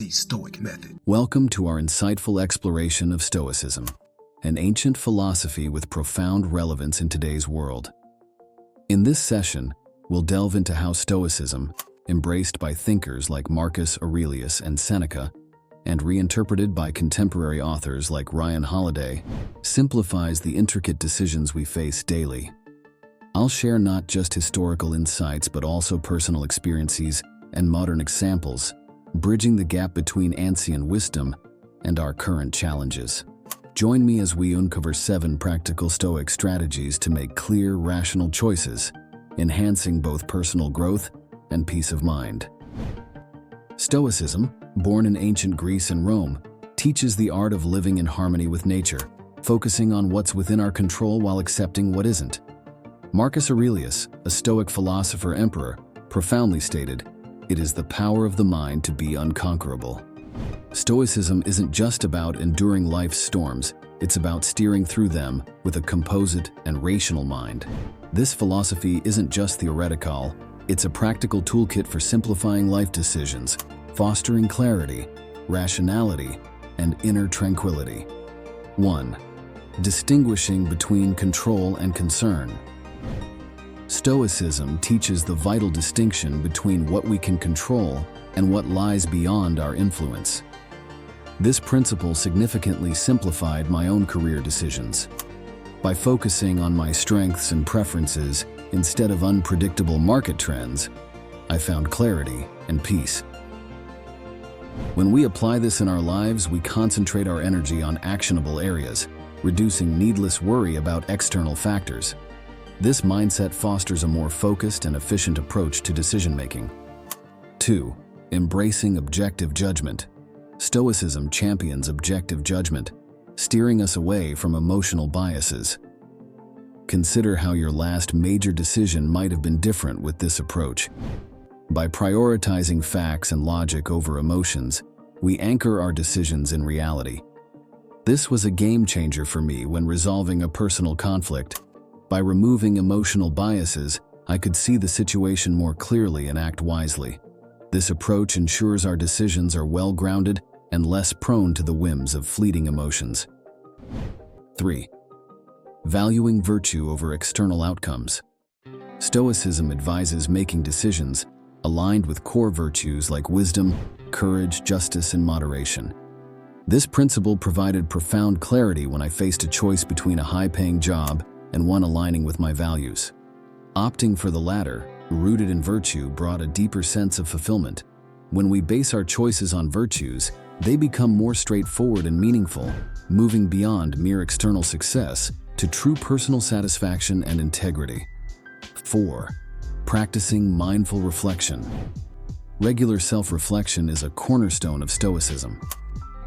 The Stoic Method. Welcome to our insightful exploration of Stoicism, an ancient philosophy with profound relevance in today's world. In this session, we'll delve into how Stoicism, embraced by thinkers like Marcus Aurelius and Seneca, and reinterpreted by contemporary authors like Ryan Holiday, simplifies the intricate decisions we face daily. I'll share not just historical insights but also personal experiences and modern examples, bridging the gap between ancient wisdom and our current challenges. Join me as we uncover 7 practical Stoic strategies to make clear, rational choices, enhancing both personal growth and peace of mind. Stoicism, born in ancient Greece and Rome, teaches the art of living in harmony with nature, focusing on what's within our control while accepting what isn't. Marcus Aurelius, a Stoic philosopher-emperor, profoundly stated, "It is the power of the mind to be unconquerable." Stoicism isn't just about enduring life's storms, it's about steering through them with a composite and rational mind. This philosophy isn't just theoretical, it's a practical toolkit for simplifying life decisions, fostering clarity, rationality, and inner tranquility. 1. Distinguishing between control and concern. Stoicism teaches the vital distinction between what we can control and what lies beyond our influence. This principle significantly simplified my own career decisions. By focusing on my strengths and preferences instead of unpredictable market trends, I found clarity and peace. When we apply this in our lives, we concentrate our energy on actionable areas, reducing needless worry about external factors. This mindset fosters a more focused and efficient approach to decision-making. 2. Embracing objective judgment. Stoicism champions objective judgment, steering us away from emotional biases. Consider how your last major decision might have been different with this approach. By prioritizing facts and logic over emotions, we anchor our decisions in reality. This was a game changer for me when resolving a personal conflict. By removing emotional biases, I could see the situation more clearly and act wisely. This approach ensures our decisions are well-grounded and less prone to the whims of fleeting emotions. 3. Valuing virtue over external outcomes. Stoicism advises making decisions aligned with core virtues like wisdom, courage, justice, and moderation. This principle provided profound clarity when I faced a choice between a high-paying job and one aligning with my values. Opting for the latter, rooted in virtue, brought a deeper sense of fulfillment. When we base our choices on virtues, they become more straightforward and meaningful, moving beyond mere external success to true personal satisfaction and integrity. 4. Practicing mindful reflection. Regular self-reflection is a cornerstone of Stoicism.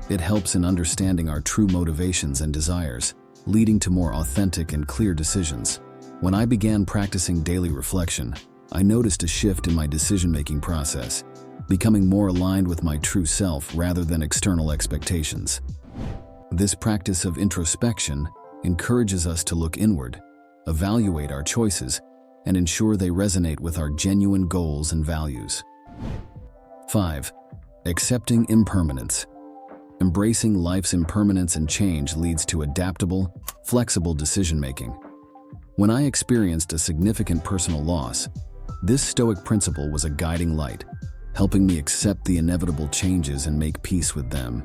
It helps in understanding our true motivations and desires, leading to more authentic and clear decisions. When I began practicing daily reflection, I noticed a shift in my decision-making process, becoming more aligned with my true self rather than external expectations. This practice of introspection encourages us to look inward, evaluate our choices, and ensure they resonate with our genuine goals and values. 5. Accepting impermanence. Embracing life's impermanence and change leads to adaptable, flexible decision-making. When I experienced a significant personal loss, this Stoic principle was a guiding light, helping me accept the inevitable changes and make peace with them.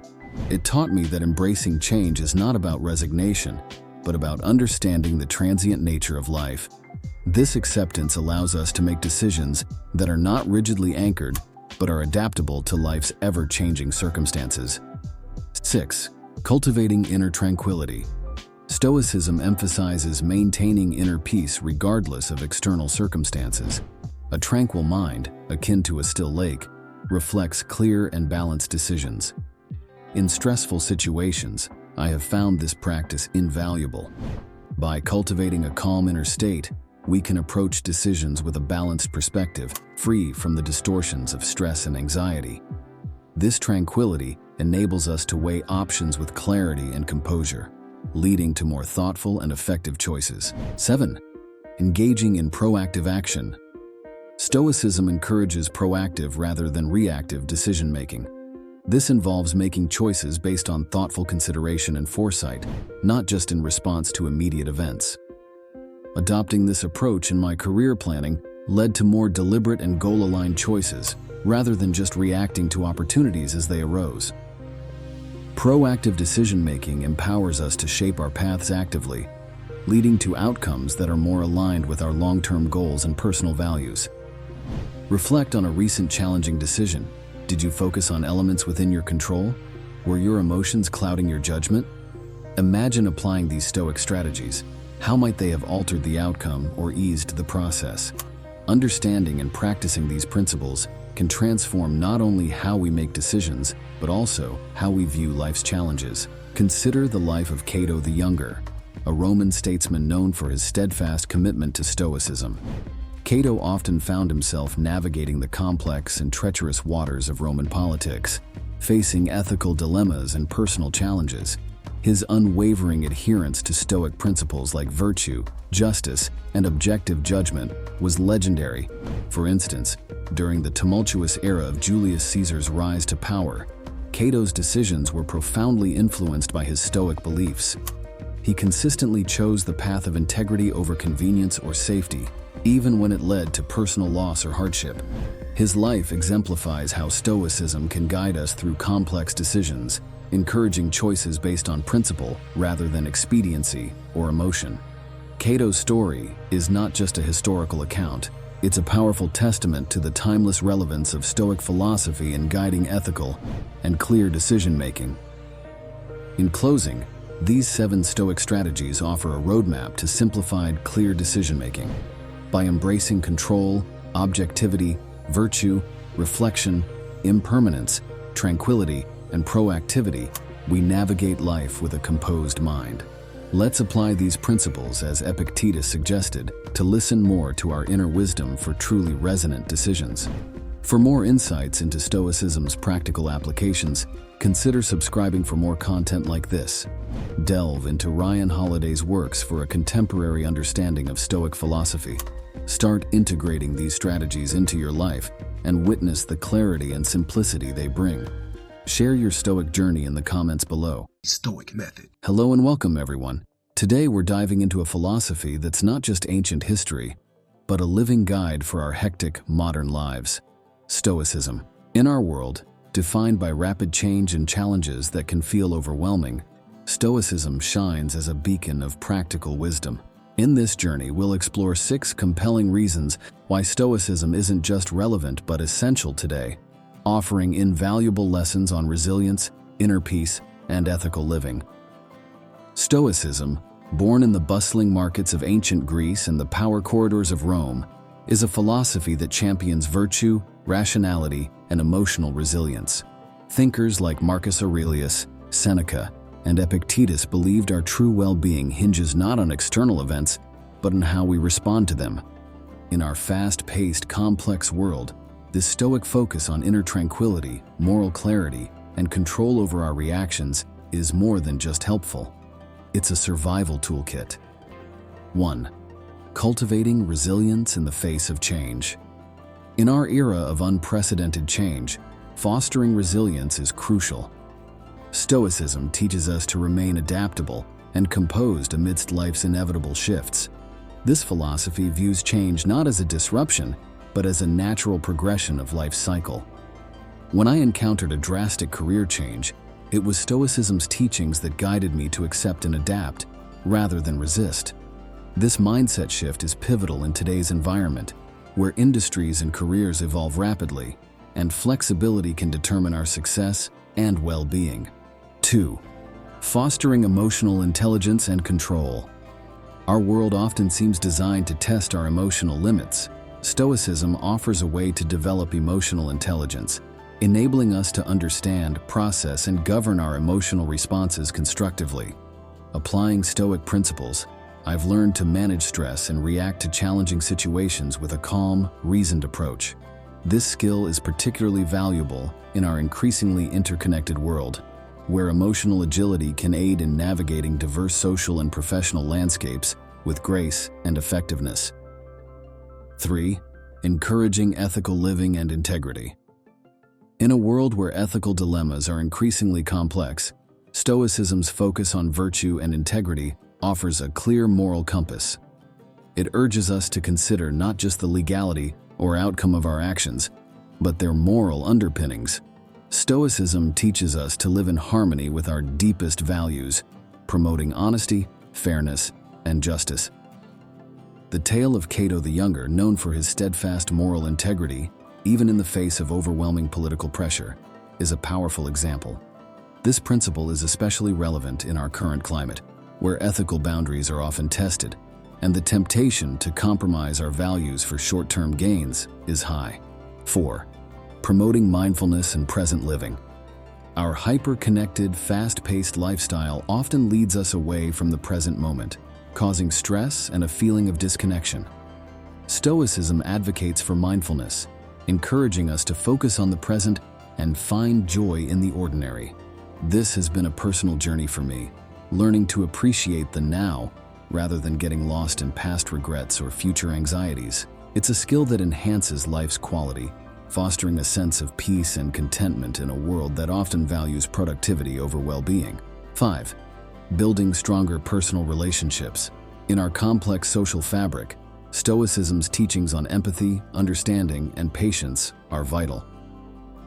It taught me that embracing change is not about resignation, but about understanding the transient nature of life. This acceptance allows us to make decisions that are not rigidly anchored, but are adaptable to life's ever-changing circumstances. 6. Cultivating inner tranquility. Stoicism emphasizes maintaining inner peace regardless of external circumstances. A tranquil mind, akin to a still lake, reflects clear and balanced decisions. In stressful situations, I have found this practice invaluable. By cultivating a calm inner state, we can approach decisions with a balanced perspective, free from the distortions of stress and anxiety. This tranquility enables us to weigh options with clarity and composure, leading to more thoughtful and effective choices. 7. Engaging in proactive action. Stoicism encourages proactive rather than reactive decision-making. This involves making choices based on thoughtful consideration and foresight, not just in response to immediate events. Adopting this approach in my career planning led to more deliberate and goal-aligned choices, rather than just reacting to opportunities as they arose. Proactive decision-making empowers us to shape our paths actively, leading to outcomes that are more aligned with our long-term goals and personal values. Reflect on a recent challenging decision. Did you focus on elements within your control? Were your emotions clouding your judgment? Imagine applying these Stoic strategies. How might they have altered the outcome or eased the process? Understanding and practicing these principles can transform not only how we make decisions, but also how we view life's challenges. Consider the life of Cato the Younger, a Roman statesman known for his steadfast commitment to Stoicism. Cato often found himself navigating the complex and treacherous waters of Roman politics, facing ethical dilemmas and personal challenges. His unwavering adherence to Stoic principles like virtue, justice, and objective judgment was legendary. For instance, during the tumultuous era of Julius Caesar's rise to power, Cato's decisions were profoundly influenced by his Stoic beliefs. He consistently chose the path of integrity over convenience or safety, even when it led to personal loss or hardship. His life exemplifies how Stoicism can guide us through complex decisions, encouraging choices based on principle rather than expediency or emotion. Cato's story is not just a historical account, it's a powerful testament to the timeless relevance of Stoic philosophy in guiding ethical and clear decision-making. In closing, these 7 Stoic strategies offer a roadmap to simplified, clear decision-making. By embracing control, objectivity, virtue, reflection, impermanence, tranquility, and proactivity, we navigate life with a composed mind. Let's apply these principles, as Epictetus suggested, to listen more to our inner wisdom for truly resonant decisions. For more insights into Stoicism's practical applications, consider subscribing for more content like this. Delve into Ryan Holiday's works for a contemporary understanding of Stoic philosophy. Start integrating these strategies into your life and witness the clarity and simplicity they bring. Share your Stoic journey in the comments below. Stoic Method. Hello and welcome, everyone. Today we're diving into a philosophy that's not just ancient history, but a living guide for our hectic, modern lives. Stoicism. In our world, defined by rapid change and challenges that can feel overwhelming, Stoicism shines as a beacon of practical wisdom. In this journey, we'll explore 6 compelling reasons why Stoicism isn't just relevant but essential today, offering invaluable lessons on resilience, inner peace, and ethical living. Stoicism, born in the bustling markets of ancient Greece and the power corridors of Rome, is a philosophy that champions virtue, rationality, and emotional resilience. Thinkers like Marcus Aurelius, Seneca, and Epictetus believed our true well-being hinges not on external events, but on how we respond to them. In our fast-paced, complex world, this Stoic focus on inner tranquility, moral clarity, and control over our reactions is more than just helpful. It's a survival toolkit. 1. Cultivating resilience in the face of change. In our era of unprecedented change, fostering resilience is crucial. Stoicism teaches us to remain adaptable and composed amidst life's inevitable shifts. This philosophy views change not as a disruption, but as a natural progression of life's cycle. When I encountered a drastic career change, it was Stoicism's teachings that guided me to accept and adapt, rather than resist. This mindset shift is pivotal in today's environment, where industries and careers evolve rapidly, and flexibility can determine our success and well-being. 2. Fostering emotional intelligence and control. Our world often seems designed to test our emotional limits. Stoicism offers a way to develop emotional intelligence, enabling us to understand, process, and govern our emotional responses constructively. Applying Stoic principles, I've learned to manage stress and react to challenging situations with a calm, reasoned approach. This skill is particularly valuable in our increasingly interconnected world, where emotional agility can aid in navigating diverse social and professional landscapes with grace and effectiveness. 3. Encouraging ethical living and integrity. In a world where ethical dilemmas are increasingly complex, Stoicism's focus on virtue and integrity offers a clear moral compass. It urges us to consider not just the legality or outcome of our actions, but their moral underpinnings. Stoicism teaches us to live in harmony with our deepest values, promoting honesty, fairness, and justice. The tale of Cato the Younger, known for his steadfast moral integrity, even in the face of overwhelming political pressure, is a powerful example. This principle is especially relevant in our current climate, where ethical boundaries are often tested, and the temptation to compromise our values for short-term gains is high. 4. Promoting mindfulness and present living. Our hyper-connected, fast-paced lifestyle often leads us away from the present moment, causing stress and a feeling of disconnection. Stoicism advocates for mindfulness, encouraging us to focus on the present and find joy in the ordinary. This has been a personal journey for me, learning to appreciate the now rather than getting lost in past regrets or future anxieties. It's a skill that enhances life's quality, fostering a sense of peace and contentment in a world that often values productivity over well-being. 5. Building stronger personal relationships. In our complex social fabric, Stoicism's teachings on empathy, understanding, and patience are vital.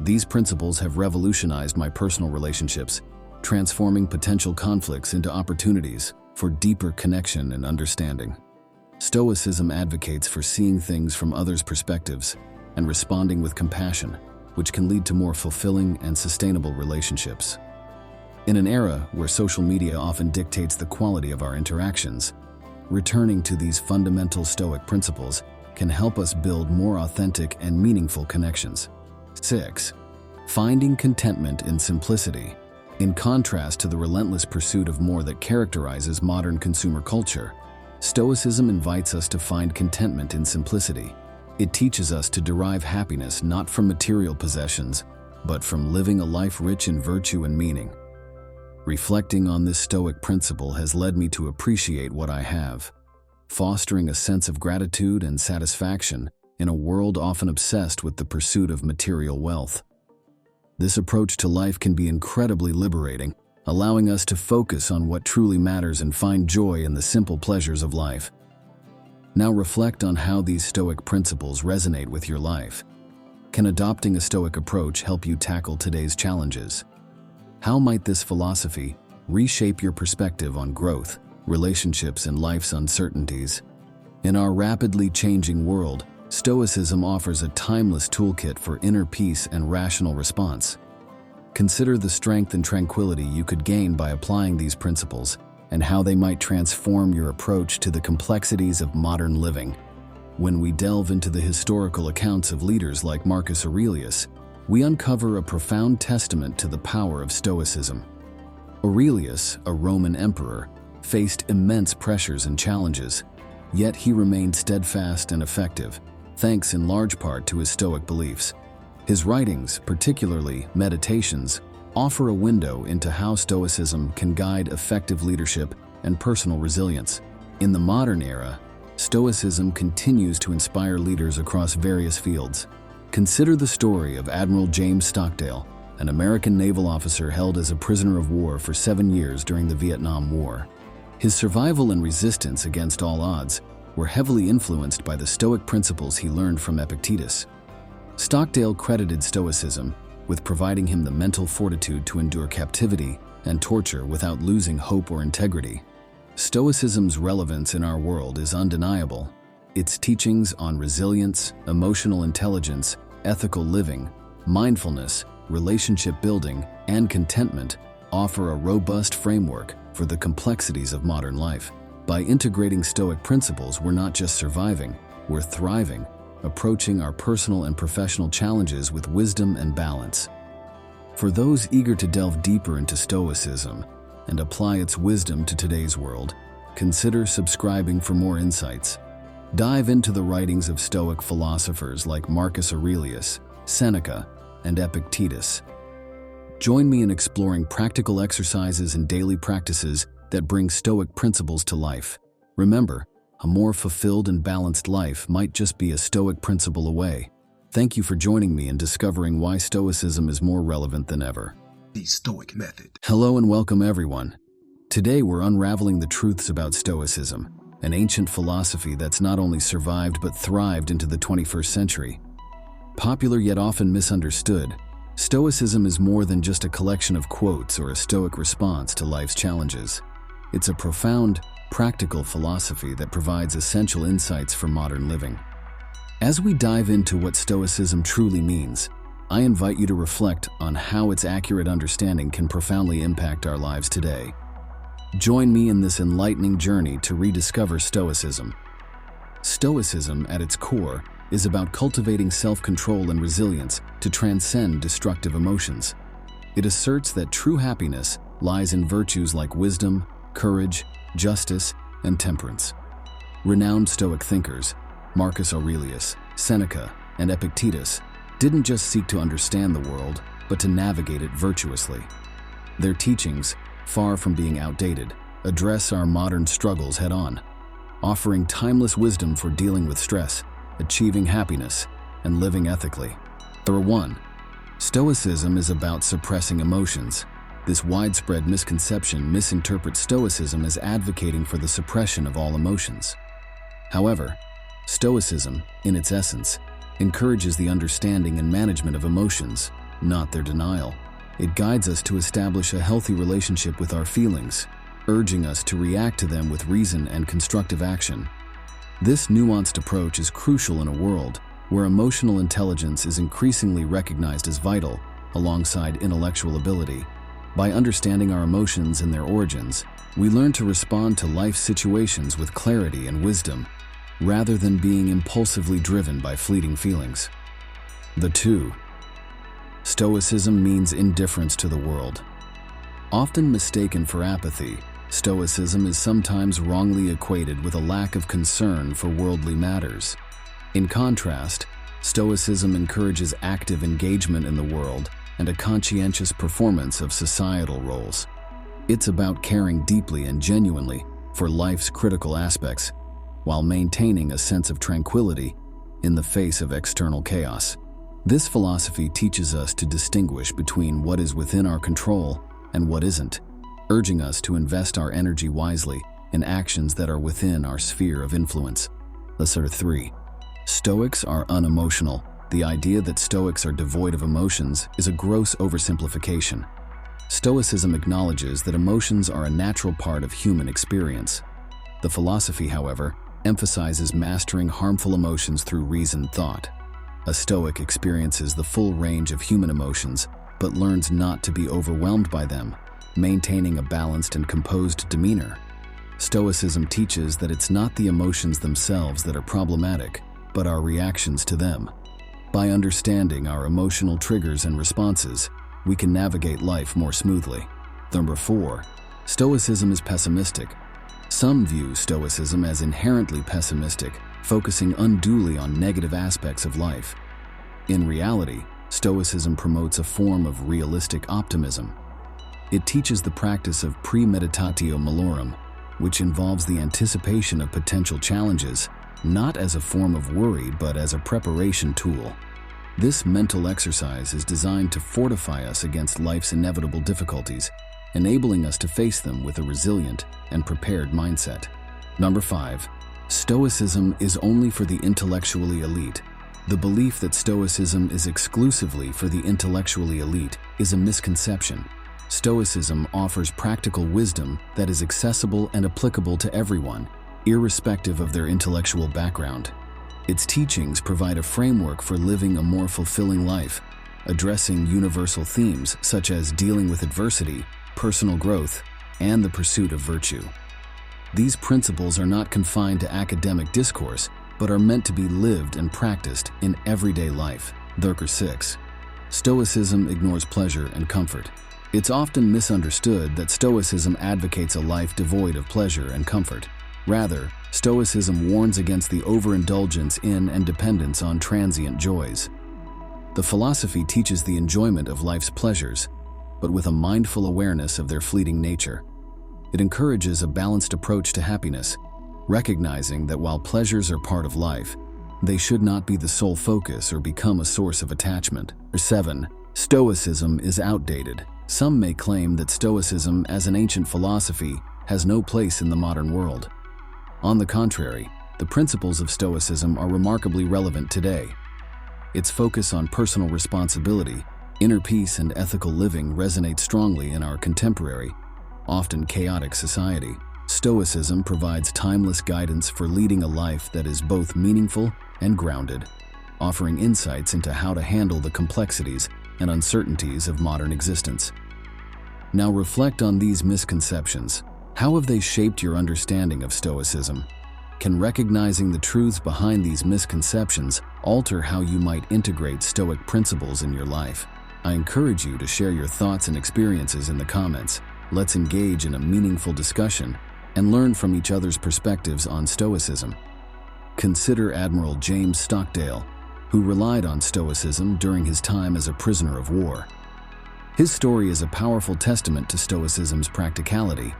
These principles have revolutionized my personal relationships, transforming potential conflicts into opportunities for deeper connection and understanding. Stoicism advocates for seeing things from others' perspectives and responding with compassion, which can lead to more fulfilling and sustainable relationships. In an era where social media often dictates the quality of our interactions, returning to these fundamental Stoic principles can help us build more authentic and meaningful connections. 6. Finding contentment in simplicity. In contrast to the relentless pursuit of more that characterizes modern consumer culture, Stoicism invites us to find contentment in simplicity. It teaches us to derive happiness not from material possessions, but from living a life rich in virtue and meaning. Reflecting on this Stoic principle has led me to appreciate what I have, fostering a sense of gratitude and satisfaction in a world often obsessed with the pursuit of material wealth. This approach to life can be incredibly liberating, allowing us to focus on what truly matters and find joy in the simple pleasures of life. Now reflect on how these Stoic principles resonate with your life. Can adopting a Stoic approach help you tackle today's challenges? How might this philosophy reshape your perspective on growth, relationships, and life's uncertainties? In our rapidly changing world, Stoicism offers a timeless toolkit for inner peace and rational response. Consider the strength and tranquility you could gain by applying these principles and how they might transform your approach to the complexities of modern living. When we delve into the historical accounts of leaders like Marcus Aurelius, we uncover a profound testament to the power of Stoicism. Aurelius, a Roman emperor, faced immense pressures and challenges, yet he remained steadfast and effective, thanks in large part to his Stoic beliefs. His writings, particularly Meditations, offer a window into how Stoicism can guide effective leadership and personal resilience. In the modern era, Stoicism continues to inspire leaders across various fields. Consider the story of Admiral James Stockdale, an American naval officer held as a prisoner of war for 7 years during the Vietnam War. His survival and resistance against all odds were heavily influenced by the Stoic principles he learned from Epictetus. Stockdale credited Stoicism with providing him the mental fortitude to endure captivity and torture without losing hope or integrity. Stoicism's relevance in our world is undeniable. Its teachings on resilience, emotional intelligence, ethical living, mindfulness, relationship building, and contentment offer a robust framework for the complexities of modern life. By integrating Stoic principles, we're not just surviving, we're thriving, approaching our personal and professional challenges with wisdom and balance. For those eager to delve deeper into Stoicism and apply its wisdom to today's world, consider subscribing for more insights. Dive into the writings of Stoic philosophers like Marcus Aurelius, Seneca, and Epictetus. Join me in exploring practical exercises and daily practices that bring Stoic principles to life. Remember, a more fulfilled and balanced life might just be a Stoic principle away. Thank you for joining me in discovering why Stoicism is more relevant than ever. The Stoic Method. Hello and welcome everyone. Today we're unraveling the truths about Stoicism, an ancient philosophy that's not only survived but thrived into the 21st century. Popular yet often misunderstood, Stoicism is more than just a collection of quotes or a stoic response to life's challenges. It's a profound, practical philosophy that provides essential insights for modern living. As we dive into what Stoicism truly means, I invite you to reflect on how its accurate understanding can profoundly impact our lives today. Join me in this enlightening journey to rediscover Stoicism. Stoicism, at its core, is about cultivating self-control and resilience to transcend destructive emotions. It asserts that true happiness lies in virtues like wisdom, courage, justice, and temperance. Renowned Stoic thinkers, Marcus Aurelius, Seneca, and Epictetus, didn't just seek to understand the world, but to navigate it virtuously. Their teachings, far from being outdated, address our modern struggles head-on, offering timeless wisdom for dealing with stress, achieving happiness, and living ethically. Number 1. Stoicism is about suppressing emotions. This widespread misconception misinterprets Stoicism as advocating for the suppression of all emotions. However, Stoicism, in its essence, encourages the understanding and management of emotions, not their denial. It guides us to establish a healthy relationship with our feelings, urging us to react to them with reason and constructive action. This nuanced approach is crucial in a world where emotional intelligence is increasingly recognized as vital, alongside intellectual ability. By understanding our emotions and their origins, we learn to respond to life situations with clarity and wisdom, rather than being impulsively driven by fleeting feelings. The 2. Stoicism means indifference to the world. Often mistaken for apathy, Stoicism is sometimes wrongly equated with a lack of concern for worldly matters. In contrast, Stoicism encourages active engagement in the world and a conscientious performance of societal roles. It's about caring deeply and genuinely for life's critical aspects, while maintaining a sense of tranquility in the face of external chaos. This philosophy teaches us to distinguish between what is within our control and what isn't, urging us to invest our energy wisely in actions that are within our sphere of influence. Lesson 3. Stoics are unemotional. The idea that Stoics are devoid of emotions is a gross oversimplification. Stoicism acknowledges that emotions are a natural part of human experience. The philosophy, however, emphasizes mastering harmful emotions through reasoned thought. A Stoic experiences the full range of human emotions, but learns not to be overwhelmed by them, maintaining a balanced and composed demeanor. Stoicism teaches that it's not the emotions themselves that are problematic, but our reactions to them. By understanding our emotional triggers and responses, we can navigate life more smoothly. Number 4. Stoicism is pessimistic. Some view Stoicism as inherently pessimistic, focusing unduly on negative aspects of life. In reality, Stoicism promotes a form of realistic optimism. It teaches the practice of premeditatio malorum, which involves the anticipation of potential challenges, not as a form of worry but as a preparation tool. This mental exercise is designed to fortify us against life's inevitable difficulties, enabling us to face them with a resilient and prepared mindset. Number 5. Stoicism is only for the intellectually elite. The belief that Stoicism is exclusively for the intellectually elite is a misconception. Stoicism offers practical wisdom that is accessible and applicable to everyone, irrespective of their intellectual background. Its teachings provide a framework for living a more fulfilling life, addressing universal themes such as dealing with adversity, personal growth, and the pursuit of virtue. These principles are not confined to academic discourse, but are meant to be lived and practiced in everyday life. Number 6. Stoicism ignores pleasure and comfort. It's often misunderstood that Stoicism advocates a life devoid of pleasure and comfort. Rather, Stoicism warns against the overindulgence in and dependence on transient joys. The philosophy teaches the enjoyment of life's pleasures, but with a mindful awareness of their fleeting nature. It encourages a balanced approach to happiness, recognizing that while pleasures are part of life, They should not be the sole focus or become a source of attachment. 7. Stoicism is outdated. Some may claim that Stoicism, as an ancient philosophy, has no place in the modern world. On the contrary, the principles of Stoicism are remarkably relevant today. Its focus on personal responsibility, inner peace, and ethical living resonates strongly in our contemporary, often chaotic society. Stoicism provides timeless guidance for leading a life that is both meaningful and grounded, offering insights into how to handle the complexities and uncertainties of modern existence. Now reflect on these misconceptions. How have they shaped your understanding of Stoicism? Can recognizing the truths behind these misconceptions alter how you might integrate Stoic principles in your life? I encourage you to share your thoughts and experiences in the comments. Let's engage in a meaningful discussion and learn from each other's perspectives on Stoicism. Consider Admiral James Stockdale, who relied on Stoicism during his time as a prisoner of war. His story is a powerful testament to Stoicism's practicality,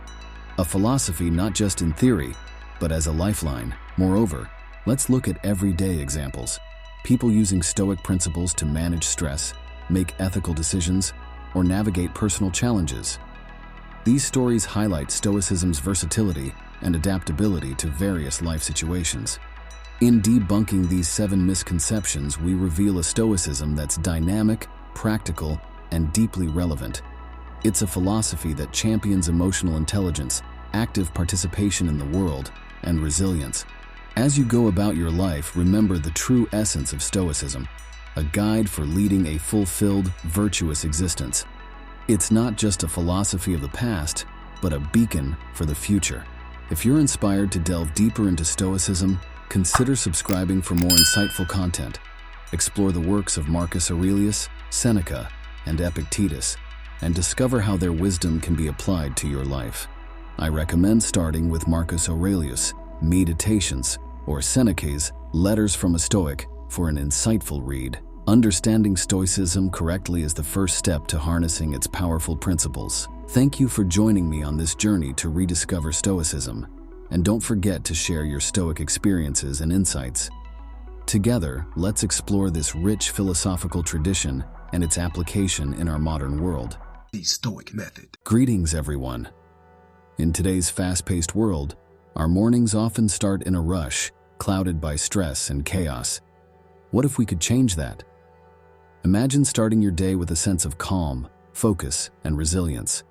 a philosophy not just in theory, but as a lifeline. Moreover, let's look at everyday examples. People using Stoic principles to manage stress, make ethical decisions, or navigate personal challenges. These stories highlight Stoicism's versatility and adaptability to various life situations. In debunking these 7 misconceptions, we reveal a Stoicism that's dynamic, practical, and deeply relevant. It's a philosophy that champions emotional intelligence, active participation in the world, and resilience. As you go about your life, remember the true essence of Stoicism, a guide for leading a fulfilled, virtuous existence. It's not just a philosophy of the past, but a beacon for the future. If you're inspired to delve deeper into Stoicism, consider subscribing for more insightful content. Explore the works of Marcus Aurelius, Seneca, and Epictetus, and discover how their wisdom can be applied to your life. I recommend starting with Marcus Aurelius' Meditations or Seneca's Letters from a Stoic for an insightful read. Understanding Stoicism correctly is the first step to harnessing its powerful principles. Thank you for joining me on this journey to rediscover Stoicism, and don't forget to share your Stoic experiences and insights. Together, let's explore this rich philosophical tradition and its application in our modern world. The Stoic Method. Greetings, everyone. In today's fast-paced world, our mornings often start in a rush, clouded by stress and chaos. What if we could change that? Imagine starting your day with a sense of calm, focus, and resilience.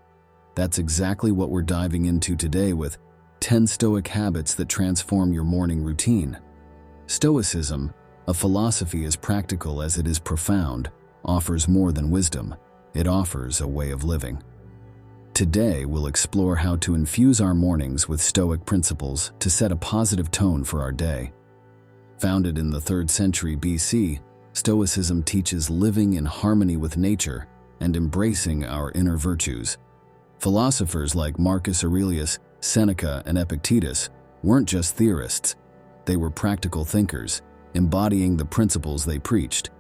That's exactly what we're diving into today with 10 Stoic habits that transform your morning routine. Stoicism, a philosophy as practical as it is profound, offers more than wisdom. It offers a way of living. Today, we'll explore how to infuse our mornings with Stoic principles to set a positive tone for our day. Founded in the 3rd century BC, Stoicism teaches living in harmony with nature and embracing our inner virtues. Philosophers like Marcus Aurelius, Seneca, and Epictetus weren't just theorists. They were practical thinkers, embodying the principles they preached.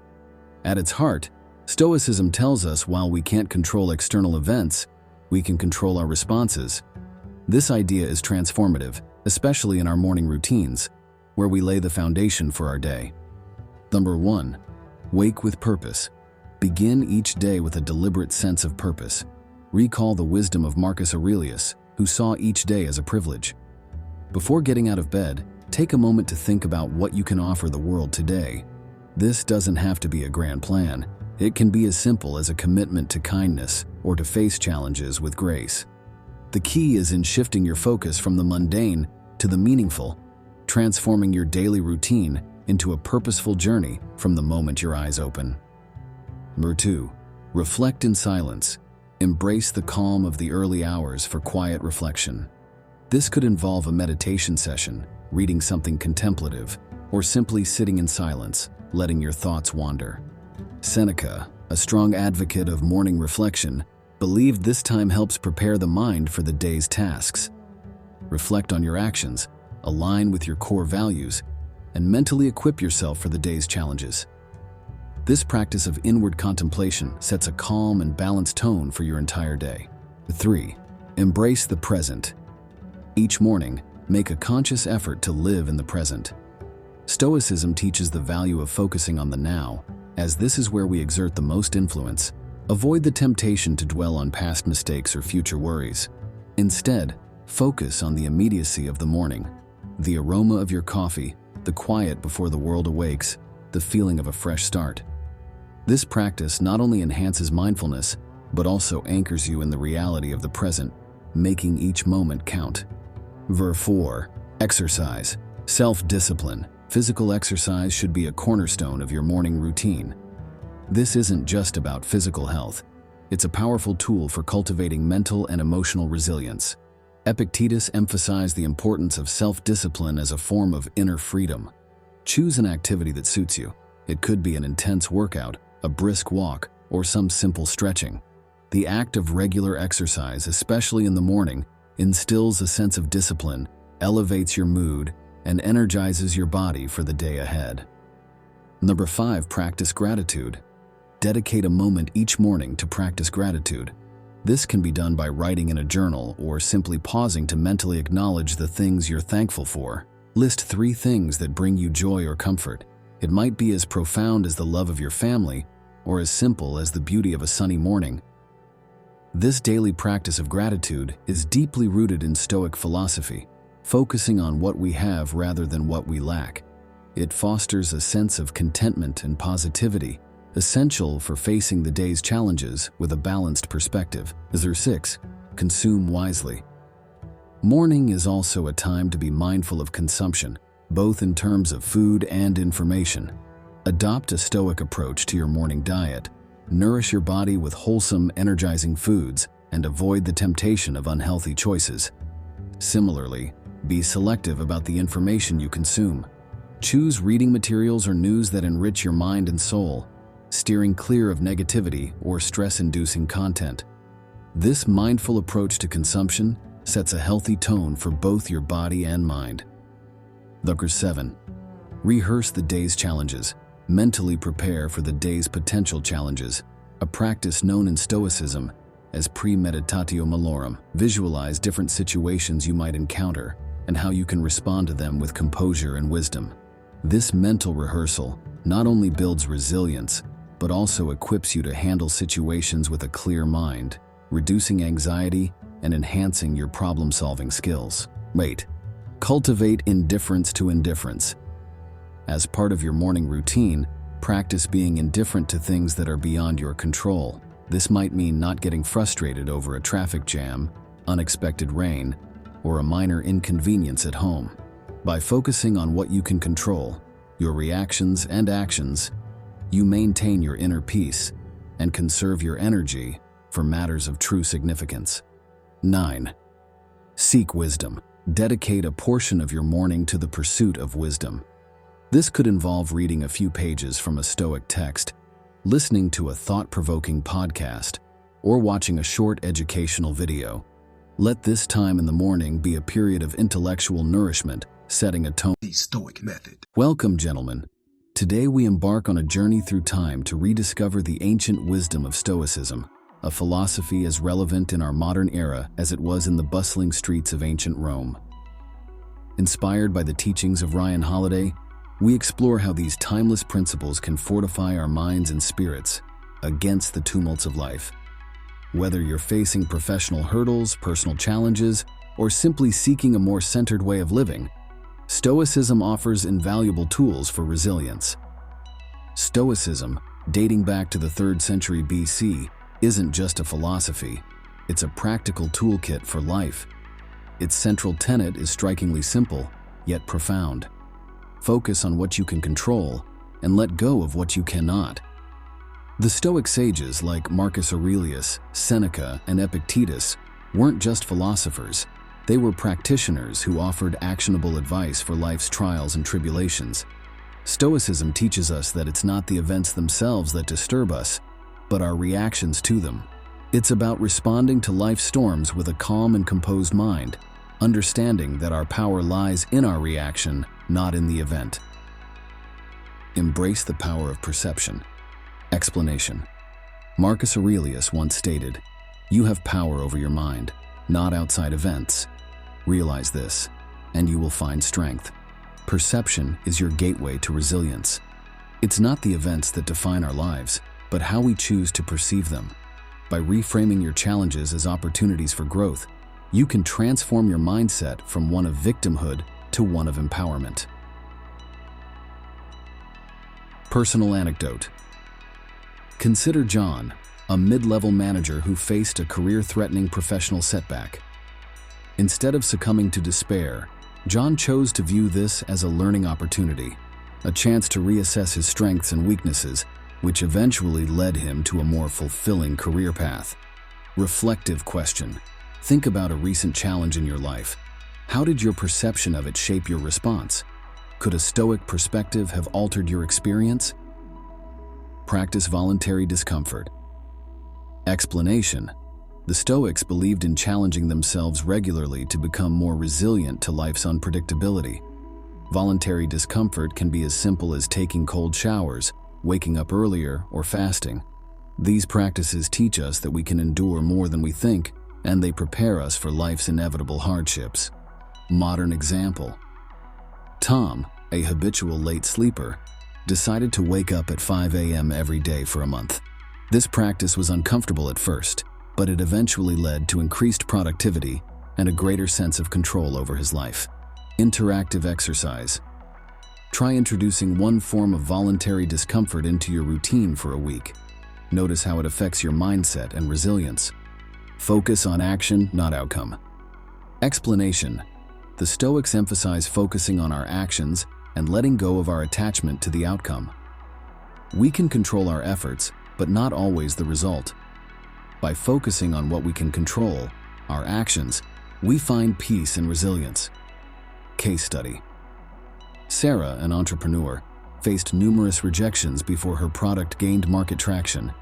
At its heart, Stoicism tells us while we can't control external events, we can control our responses. This idea is transformative, especially in our morning routines, where we lay the foundation for our day. Number 1. Wake with purpose. Begin each day with a deliberate sense of purpose. Recall the wisdom of Marcus Aurelius, who saw each day as a privilege. Before getting out of bed, take a moment to think about what you can offer the world today. This doesn't have to be a grand plan. It can be as simple as a commitment to kindness or to face challenges with grace. The key is in shifting your focus from the mundane to the meaningful, transforming your daily routine into a purposeful journey from the moment your eyes open. Number 2. Reflect in silence. Embrace the calm of the early hours for quiet reflection. This could involve a meditation session, reading something contemplative, or simply sitting in silence, letting your thoughts wander. Seneca, a strong advocate of morning reflection, believed this time helps prepare the mind for the day's tasks. Reflect on your actions, align with your core values, and mentally equip yourself for the day's challenges. This practice of inward contemplation sets a calm and balanced tone for your entire day. 3. Embrace the present. Each morning, make a conscious effort to live in the present. Stoicism teaches the value of focusing on the now, as this is where we exert the most influence. Avoid the temptation to dwell on past mistakes or future worries. Instead, focus on the immediacy of the morning, the aroma of your coffee, the quiet before the world awakes, the feeling of a fresh start. This practice not only enhances mindfulness, but also anchors you in the reality of the present, making each moment count. Verse 4. Exercise. Self-discipline. Physical exercise should be a cornerstone of your morning routine. This isn't just about physical health. It's a powerful tool for cultivating mental and emotional resilience. Epictetus emphasized the importance of self-discipline as a form of inner freedom. Choose an activity that suits you. It could be an intense workout, a brisk walk, or some simple stretching. The act of regular exercise, especially in the morning, instills a sense of discipline, elevates your mood, and energizes your body for the day ahead. Number 5, practice gratitude. Dedicate a moment each morning to practice gratitude. This can be done by writing in a journal or simply pausing to mentally acknowledge the things you're thankful for. List 3 things that bring you joy or comfort. It might be as profound as the love of your family or as simple as the beauty of a sunny morning. This daily practice of gratitude is deeply rooted in Stoic philosophy, focusing on what we have rather than what we lack. It fosters a sense of contentment and positivity, essential for facing the day's challenges with a balanced perspective. Verse 6. Consume wisely. Morning is also a time to be mindful of consumption, both in terms of food and information. Adopt a Stoic approach to your morning diet. Nourish your body with wholesome, energizing foods and avoid the temptation of unhealthy choices. Similarly, be selective about the information you consume. Choose reading materials or news that enrich your mind and soul, steering clear of negativity or stress-inducing content. This mindful approach to consumption sets a healthy tone for both your body and mind. Verse 7. Rehearse the day's challenges. Mentally prepare for the day's potential challenges, a practice known in Stoicism as premeditatio malorum. Visualize different situations you might encounter and how you can respond to them with composure and wisdom. This mental rehearsal not only builds resilience, but also equips you to handle situations with a clear mind, reducing anxiety and enhancing your problem-solving skills. Cultivate indifference to indifference. As part of your morning routine, practice being indifferent to things that are beyond your control. This might mean not getting frustrated over a traffic jam, unexpected rain, or a minor inconvenience at home. By focusing on what you can control, your reactions and actions, you maintain your inner peace and conserve your energy for matters of true significance. 9. Seek wisdom. Dedicate a portion of your morning to the pursuit of wisdom. This could involve reading a few pages from a Stoic text, listening to a thought-provoking podcast, or watching a short educational video. Let this time in the morning be a period of intellectual nourishment, setting a tone. The Stoic Method. Welcome, gentlemen. Today we embark on a journey through time to rediscover the ancient wisdom of Stoicism, a philosophy as relevant in our modern era as it was in the bustling streets of ancient Rome. Inspired by the teachings of Ryan Holiday, we explore how these timeless principles can fortify our minds and spirits against the tumults of life. Whether you're facing professional hurdles, personal challenges, or simply seeking a more centered way of living, Stoicism offers invaluable tools for resilience. Stoicism, dating back to the 3rd century BC, isn't just a philosophy, it's a practical toolkit for life. Its central tenet is strikingly simple, yet profound. Focus on what you can control and let go of what you cannot. The Stoic sages like Marcus Aurelius, Seneca, and Epictetus weren't just philosophers. They were practitioners who offered actionable advice for life's trials and tribulations. Stoicism teaches us that it's not the events themselves that disturb us, but our reactions to them. It's about responding to life's storms with a calm and composed mind, understanding that our power lies in our reaction, not in the event. Embrace the power of perception. Explanation. Marcus Aurelius once stated, "You have power over your mind, not outside events. Realize this, and you will find strength." Perception is your gateway to resilience. It's not the events that define our lives, but how we choose to perceive them. By reframing your challenges as opportunities for growth, you can transform your mindset from one of victimhood to one of empowerment. Personal anecdote. Consider John, a mid-level manager who faced a career-threatening professional setback. Instead of succumbing to despair, John chose to view this as a learning opportunity, a chance to reassess his strengths and weaknesses, which eventually led him to a more fulfilling career path. Reflective question. Think about a recent challenge in your life. How did your perception of it shape your response? Could a Stoic perspective have altered your experience? Practice voluntary discomfort. Explanation. The Stoics believed in challenging themselves regularly to become more resilient to life's unpredictability. Voluntary discomfort can be as simple as taking cold showers, waking up earlier, or fasting. These practices teach us that we can endure more than we think, and they prepare us for life's inevitable hardships. Modern example. Tom, a habitual late sleeper, decided to wake up at 5 a.m. every day for a month. This practice was uncomfortable at first, but it eventually led to increased productivity and a greater sense of control over his life. Interactive exercise. Try introducing one form of voluntary discomfort into your routine for a week. Notice how it affects your mindset and resilience. Focus on action, not outcome. Explanation. The Stoics emphasize focusing on our actions and letting go of our attachment to the outcome. We can control our efforts, but not always the result. By focusing on what we can control, our actions, we find peace and resilience. Case study. Sarah, an entrepreneur, faced numerous rejections before her product gained market traction.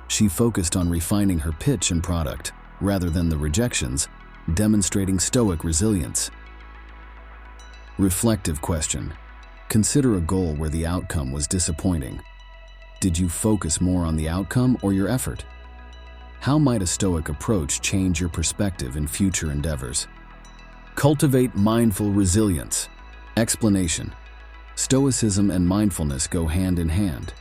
She focused on refining her pitch and product, rather than the rejections, demonstrating Stoic resilience. Reflective question. Consider a goal where the outcome was disappointing. Did you focus more on the outcome or your effort? How might a Stoic approach change your perspective in future endeavors? Cultivate mindful resilience. Explanation. Stoicism and mindfulness go hand in hand.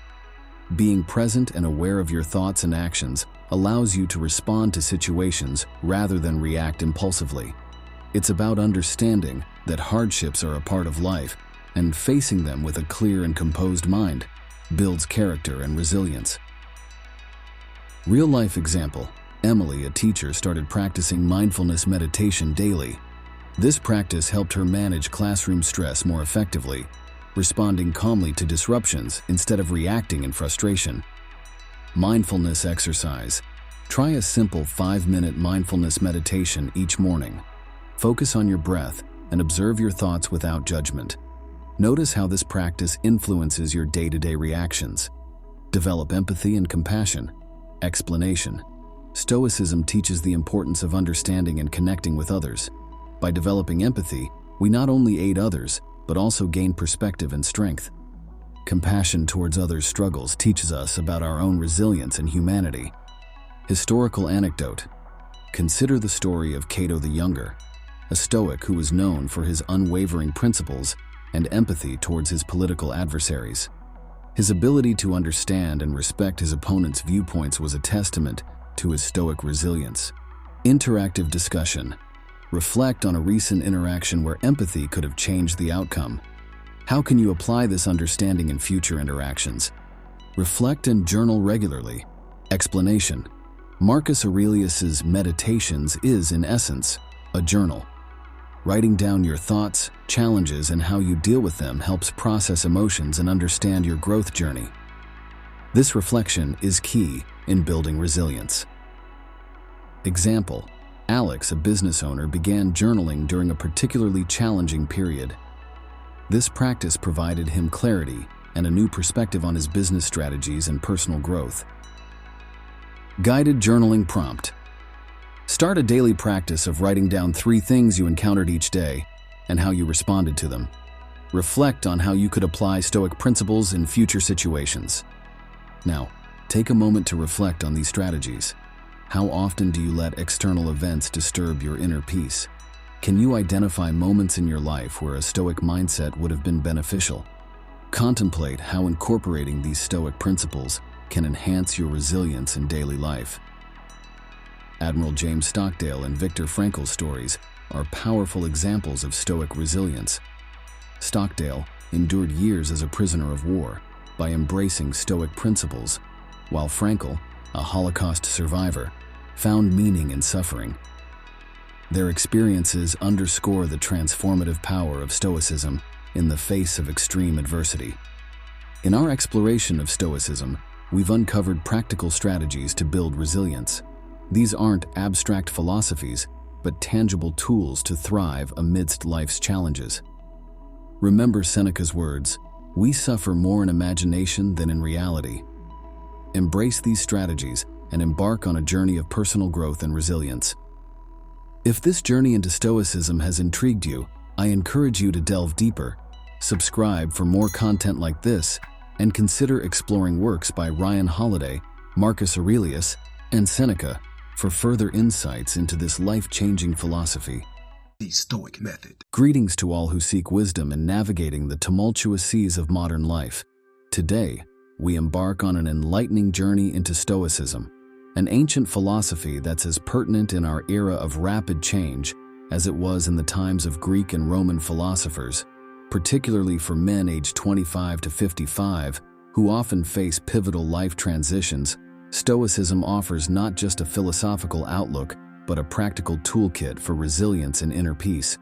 Being present and aware of your thoughts and actions allows you to respond to situations rather than react impulsively. It's about understanding that hardships are a part of life, and facing them with a clear and composed mind builds character and resilience. Real-life example. Emily, a teacher, started practicing mindfulness meditation daily. This practice helped her manage classroom stress more effectively, responding calmly to disruptions instead of reacting in frustration. Mindfulness exercise. Try a simple 5-minute mindfulness meditation each morning. Focus on your breath and observe your thoughts without judgment. Notice how this practice influences your day-to-day reactions. Develop empathy and compassion. Explanation. Stoicism teaches the importance of understanding and connecting with others. By developing empathy, we not only aid others, but also gain perspective and strength. Compassion towards others' struggles teaches us about our own resilience and humanity. Historical anecdote. Consider the story of Cato the Younger, a Stoic who was known for his unwavering principles and empathy towards his political adversaries. His ability to understand and respect his opponents' viewpoints was a testament to his Stoic resilience. Interactive discussion. Reflect on a recent interaction where empathy could have changed the outcome. How can you apply this understanding in future interactions? Reflect and journal regularly. Explanation. Marcus Aurelius's Meditations is, in essence, a journal. Writing down your thoughts, challenges, and how you deal with them helps process emotions and understand your growth journey. This reflection is key in building resilience. Example. Alex, a business owner, began journaling during a particularly challenging period. This practice provided him clarity and a new perspective on his business strategies and personal growth. Guided journaling prompt. Start a daily practice of writing down 3 things you encountered each day and how you responded to them. Reflect on how you could apply Stoic principles in future situations. Now, take a moment to reflect on these strategies. How often do you let external events disturb your inner peace? Can you identify moments in your life where a Stoic mindset would have been beneficial? Contemplate how incorporating these Stoic principles can enhance your resilience in daily life. Admiral James Stockdale and Viktor Frankl's stories are powerful examples of Stoic resilience. Stockdale endured years as a prisoner of war by embracing Stoic principles, while Frankl, a Holocaust survivor, found meaning in suffering. Their experiences underscore the transformative power of Stoicism in the face of extreme adversity. In our exploration of Stoicism, we've uncovered practical strategies to build resilience. These aren't abstract philosophies, but tangible tools to thrive amidst life's challenges. Remember Seneca's words, "We suffer more in imagination than in reality." Embrace these strategies and embark on a journey of personal growth and resilience. If this journey into Stoicism has intrigued you, I encourage you to delve deeper. Subscribe for more content like this, and consider exploring works by Ryan Holiday, Marcus Aurelius, and Seneca for further insights into this life-changing philosophy. The Stoic Method. Greetings to all who seek wisdom in navigating the tumultuous seas of modern life. Today, we embark on an enlightening journey into Stoicism, an ancient philosophy that's as pertinent in our era of rapid change as it was in the times of Greek and Roman philosophers, particularly for men aged 25 to 55 who often face pivotal life transitions. Stoicism offers not just a philosophical outlook, but a practical toolkit for resilience and inner peace.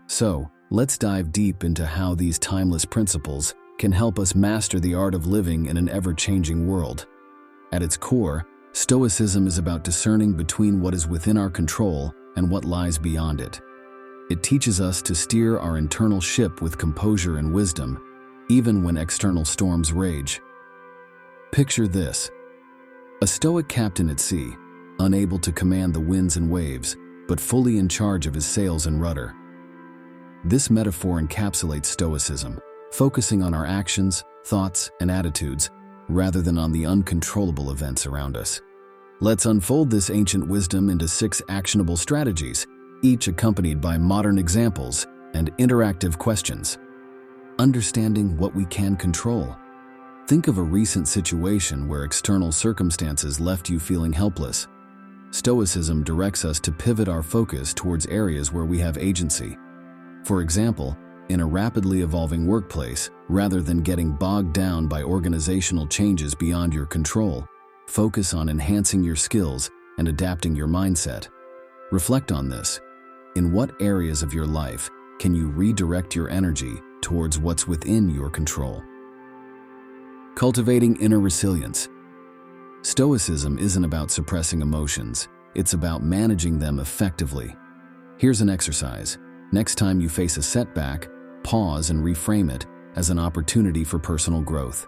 So, let's dive deep into how these timeless principles can help us master the art of living in an ever-changing world. At its core, Stoicism is about discerning between what is within our control and what lies beyond it. It teaches us to steer our internal ship with composure and wisdom, even when external storms rage. Picture this: a Stoic captain at sea, unable to command the winds and waves, but fully in charge of his sails and rudder. This metaphor encapsulates Stoicism, focusing on our actions, thoughts, and attitudes, rather than on the uncontrollable events around us. Let's unfold this ancient wisdom into 6 actionable strategies, each accompanied by modern examples and interactive questions. Understanding what we can control. Think of a recent situation where external circumstances left you feeling helpless. Stoicism directs us to pivot our focus towards areas where we have agency. For example, in a rapidly evolving workplace, rather than getting bogged down by organizational changes beyond your control, focus on enhancing your skills and adapting your mindset. Reflect on this. In what areas of your life can you redirect your energy towards what's within your control? Cultivating inner resilience. Stoicism isn't about suppressing emotions, it's about managing them effectively. Here's an exercise. Next time you face a setback, pause and reframe it as an opportunity for personal growth.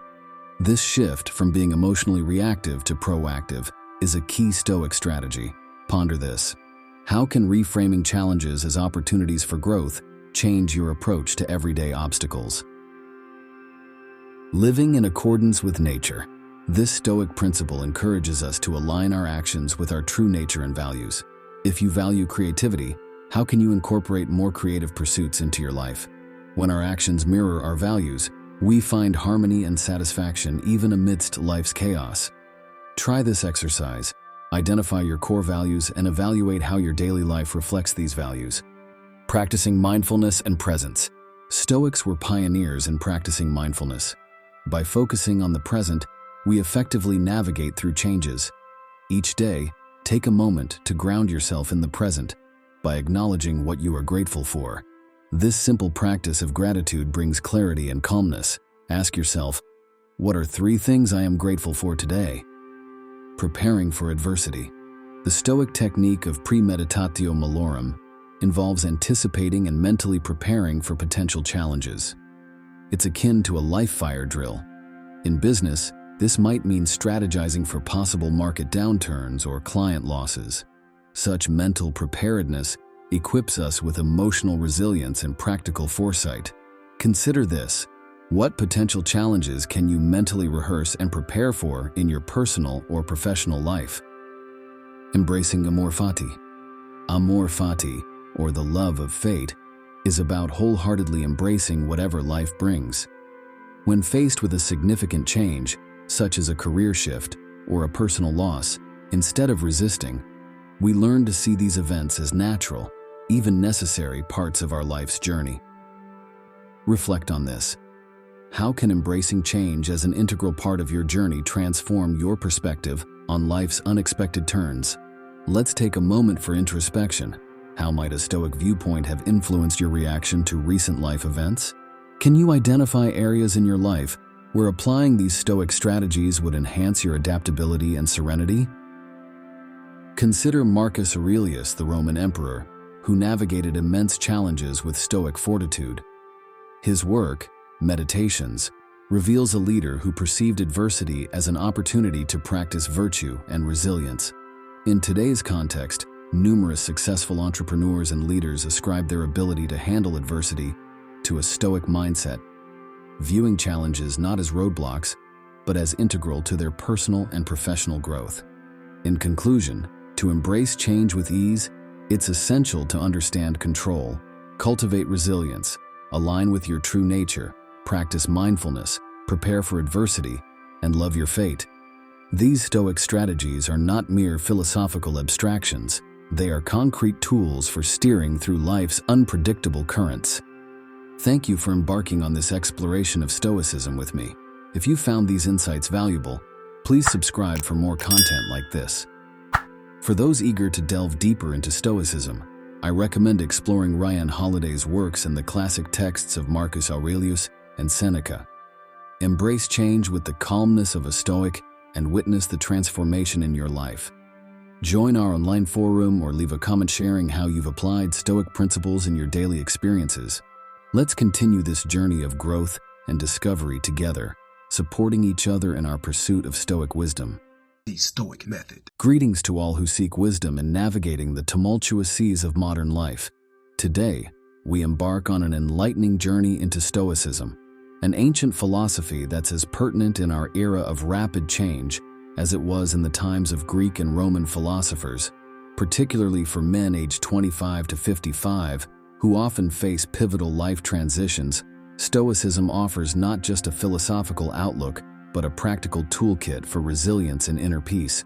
This shift from being emotionally reactive to proactive is a key Stoic strategy. Ponder this. How can reframing challenges as opportunities for growth change your approach to everyday obstacles? Living in accordance with nature. This Stoic principle encourages us to align our actions with our true nature and values. If you value creativity, how can you incorporate more creative pursuits into your life? When our actions mirror our values, we find harmony and satisfaction even amidst life's chaos. Try this exercise. Identify your core values and evaluate how your daily life reflects these values. Practicing mindfulness and presence. Stoics were pioneers in practicing mindfulness. By focusing on the present, we effectively navigate through changes. Each day, take a moment to ground yourself in the present by acknowledging what you are grateful for. This simple practice of gratitude brings clarity and calmness. Ask yourself, what are 3 things I am grateful for today? Preparing for adversity. The Stoic technique of premeditatio malorum involves anticipating and mentally preparing for potential challenges. It's akin to a live fire drill. In business, this might mean strategizing for possible market downturns or client losses. Such mental preparedness equips us with emotional resilience and practical foresight. Consider this. What potential challenges can you mentally rehearse and prepare for in your personal or professional life? Embracing amor fati. Amor fati or the love of fate, is about wholeheartedly embracing whatever life brings. When faced with a significant change, such as a career shift or a personal loss, instead of resisting, we learn to see these events as natural, even necessary parts of our life's journey. Reflect on this. How can embracing change as an integral part of your journey transform your perspective on life's unexpected turns? Let's take a moment for introspection. How might a Stoic viewpoint have influenced your reaction to recent life events? Can you identify areas in your life where applying these Stoic strategies would enhance your adaptability and serenity? Consider Marcus Aurelius, the Roman emperor, who navigated immense challenges with Stoic fortitude. His work, Meditations, reveals a leader who perceived adversity as an opportunity to practice virtue and resilience. In today's context, numerous successful entrepreneurs and leaders ascribe their ability to handle adversity to a Stoic mindset, viewing challenges not as roadblocks, but as integral to their personal and professional growth. In conclusion, to embrace change with ease, it's essential to understand control, cultivate resilience, align with your true nature, practice mindfulness, prepare for adversity, and love your fate. These Stoic strategies are not mere philosophical abstractions. They are concrete tools for steering through life's unpredictable currents. Thank you for embarking on this exploration of Stoicism with me. If you found these insights valuable, please subscribe for more content like this. For those eager to delve deeper into Stoicism, I recommend exploring Ryan Holiday's works and the classic texts of Marcus Aurelius and Seneca. Embrace change with the calmness of a Stoic and witness the transformation in your life. Join our online forum or leave a comment sharing how you've applied Stoic principles in your daily experiences. Let's continue this journey of growth and discovery together, supporting each other in our pursuit of Stoic wisdom. The Stoic Method. Greetings to all who seek wisdom in navigating the tumultuous seas of modern life. Today, we embark on an enlightening journey into Stoicism, an ancient philosophy that's as pertinent in our era of rapid change as it was in the times of Greek and Roman philosophers, particularly for men aged 25 to 55 who often face pivotal life transitions. Stoicism offers not just a philosophical outlook, but a practical toolkit for resilience and inner peace.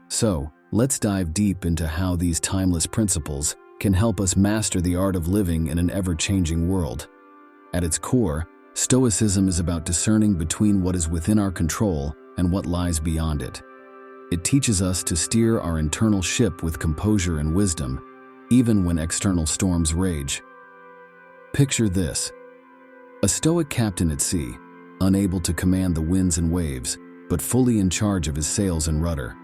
So, let's dive deep into how these timeless principles can help us master the art of living in an ever-changing world. At its core, Stoicism is about discerning between what is within our control and what lies beyond it. It teaches us to steer our internal ship with composure and wisdom, even when external storms rage. Picture this: a Stoic captain at sea, unable to command the winds and waves, but fully in charge of his sails and rudder.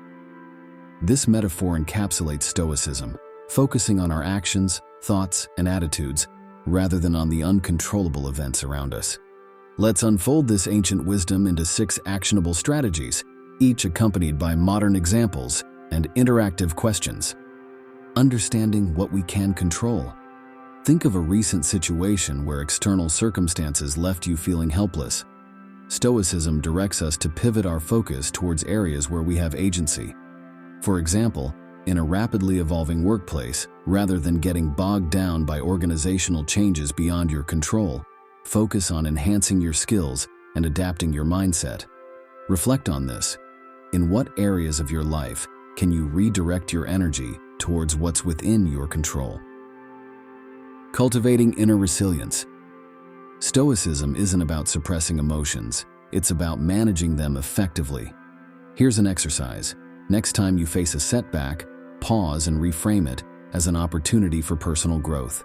This metaphor encapsulates Stoicism, focusing on our actions, thoughts, and attitudes, rather than on the uncontrollable events around us. Let's unfold this ancient wisdom into 6 actionable strategies, each accompanied by modern examples and interactive questions. Understanding what we can control. Think of a recent situation where external circumstances left you feeling helpless. Stoicism directs us to pivot our focus towards areas where we have agency. For example, in a rapidly evolving workplace, rather than getting bogged down by organizational changes beyond your control, focus on enhancing your skills and adapting your mindset. Reflect on this. In what areas of your life can you redirect your energy towards what's within your control? Cultivating inner resilience. Stoicism isn't about suppressing emotions, it's about managing them effectively. Here's an exercise. Next time you face a setback, pause and reframe it as an opportunity for personal growth.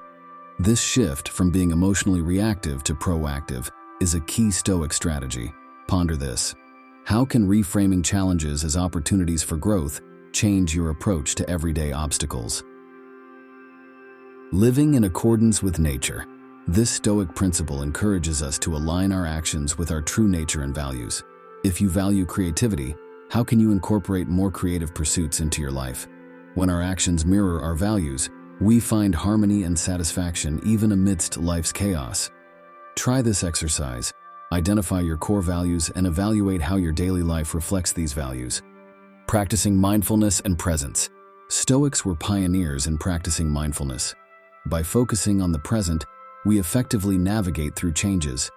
This shift from being emotionally reactive to proactive is a key Stoic strategy. Ponder this. How can reframing challenges as opportunities for growth change your approach to everyday obstacles? Living in accordance with nature. This Stoic principle encourages us to align our actions with our true nature and values. If you value creativity, how can you incorporate more creative pursuits into your life? When our actions mirror our values, we find harmony and satisfaction even amidst life's chaos. Try this exercise. Identify your core values and evaluate how your daily life reflects these values. Practicing mindfulness and presence. Stoics were pioneers in practicing mindfulness. By focusing on the present, we effectively navigate through changes.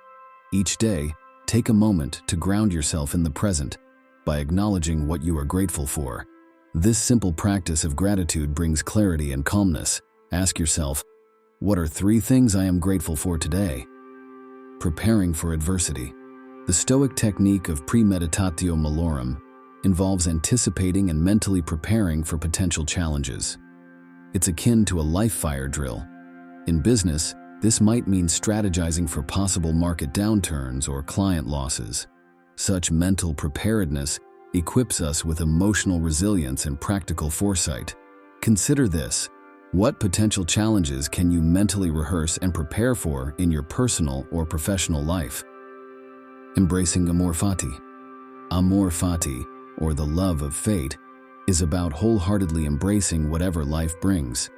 Each day, take a moment to ground yourself in the present by acknowledging what you are grateful for. This simple practice of gratitude brings clarity and calmness. Ask yourself, what are 3 things I am grateful for today? Preparing for adversity. The Stoic technique of premeditatio malorum involves anticipating and mentally preparing for potential challenges. It's akin to a live fire drill. In business, this might mean strategizing for possible market downturns or client losses. Such mental preparedness equips us with emotional resilience and practical foresight. Consider this. What potential challenges can you mentally rehearse and prepare for in your personal or professional life? Embracing amor fati. Amor fati, or the love of fate, is about wholeheartedly embracing whatever life brings.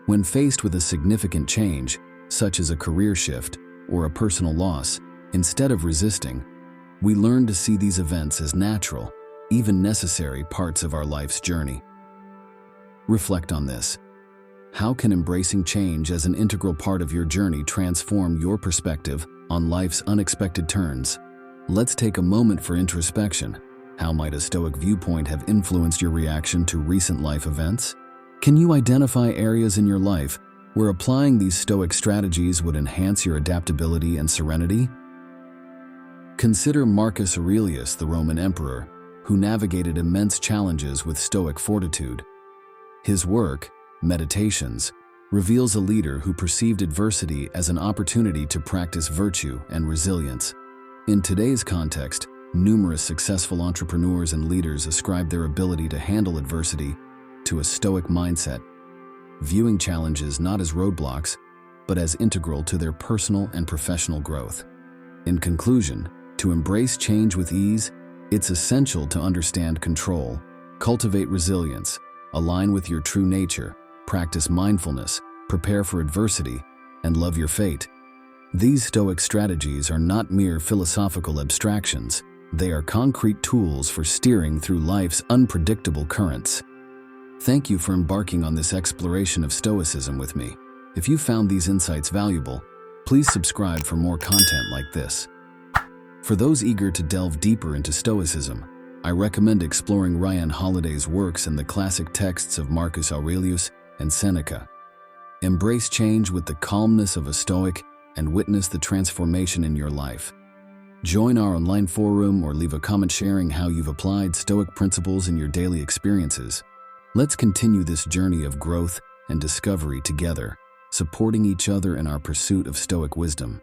When faced with a significant change, such as a career shift or a personal loss, instead of resisting, we learn to see these events as natural, even necessary parts of our life's journey. Reflect on this. How can embracing change as an integral part of your journey transform your perspective on life's unexpected turns? Let's take a moment for introspection. How might a Stoic viewpoint have influenced your reaction to recent life events? Can you identify areas in your life where applying these Stoic strategies would enhance your adaptability and serenity? Consider Marcus Aurelius, the Roman emperor, who navigated immense challenges with Stoic fortitude. His work, Meditations, reveals a leader who perceived adversity as an opportunity to practice virtue and resilience. In today's context, numerous successful entrepreneurs and leaders ascribe their ability to handle adversity to a Stoic mindset, viewing challenges not as roadblocks, but as integral to their personal and professional growth. In conclusion, to embrace change with ease, it's essential to understand control, cultivate resilience, align with your true nature, practice mindfulness, prepare for adversity, and love your fate. These Stoic strategies are not mere philosophical abstractions. They are concrete tools for steering through life's unpredictable currents. Thank you for embarking on this exploration of Stoicism with me. If you found these insights valuable, please subscribe for more content like this. For those eager to delve deeper into Stoicism, I recommend exploring Ryan Holiday's works in the classic texts of Marcus Aurelius and Seneca. Embrace change with the calmness of a Stoic and witness the transformation in your life. Join our online forum or leave a comment sharing how you've applied Stoic principles in your daily experiences. Let's continue this journey of growth and discovery together, supporting each other in our pursuit of Stoic wisdom.